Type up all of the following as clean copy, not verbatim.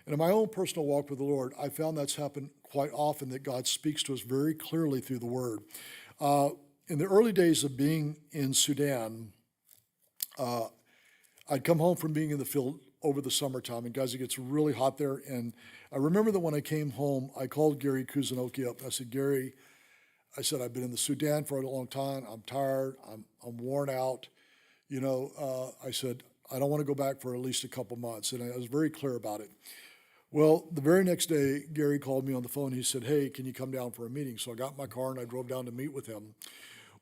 And in my own personal walk with the Lord, I found that's happened quite often, that God speaks to us very clearly through the Word. In the early days of being in Sudan, I'd come home from being in the field over the summertime, and guys, it gets really hot there. And I remember that when I came home, I called Gary Kuzunoki up. I said, Gary, I said, I've been in the Sudan for a long time. I'm tired. I'm worn out. I said, I don't want to go back for at least a couple months. And I was very clear about it. Well, the very next day, Gary called me on the phone. He said, hey, can you come down for a meeting? So I got in my car and I drove down to meet with him.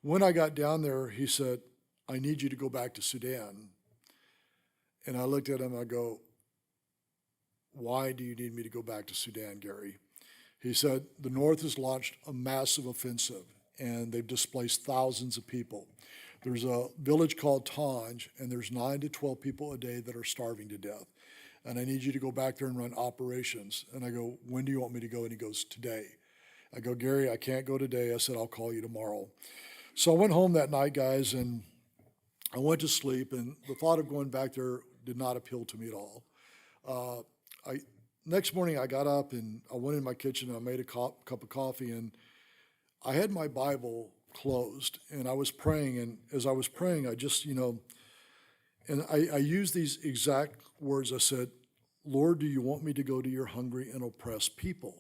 When I got down there, he said, I need you to go back to Sudan. And I looked at him, I go, why do you need me to go back to Sudan, Gary? He said, the North has launched a massive offensive, and they've displaced thousands of people. There's a village called Tanj, and there's 9 to 12 people a day that are starving to death. And I need you to go back there and run operations. And I go, when do you want me to go? And he goes, today. I go, Gary, I can't go today. I said, I'll call you tomorrow. So I went home that night, guys, and I went to sleep, and the thought of going back there did not appeal to me at all. Next morning, I got up and I went in my kitchen and I made a cup of coffee, and I had my Bible closed and I was praying. And as I was praying, I just, and I used these exact words. I said, Lord, do you want me to go to your hungry and oppressed people?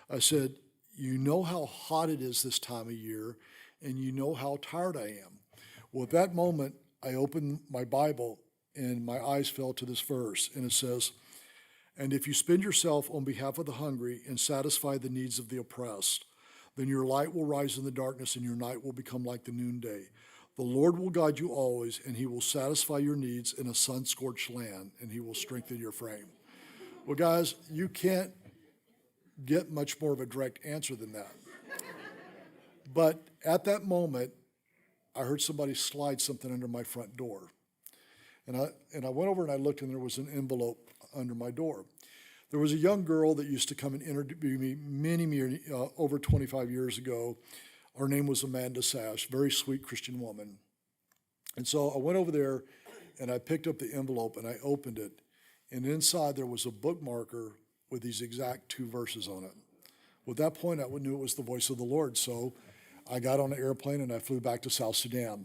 I said, you know how hot it is this time of year, and you know how tired I am. Well, at that moment, I opened my Bible and my eyes fell to this verse, and it says, and if you spend yourself on behalf of the hungry and satisfy the needs of the oppressed, then your light will rise in the darkness and your night will become like the noonday. The Lord will guide you always, and he will satisfy your needs in a sun-scorched land, and he will strengthen your frame. Well, guys, you can't get much more of a direct answer than that. But at that moment, I heard somebody slide something under my front door. And I went over and I looked, and there was an envelope under my door. There was a young girl that used to come and interview me over 25 years ago. Her name was Amanda Sash, very sweet Christian woman. And so I went over there and I picked up the envelope and I opened it. And inside there was a bookmarker with these exact 2 verses on it. Well, at that point, I knew it was the voice of the Lord. So I got on an airplane and I flew back to South Sudan.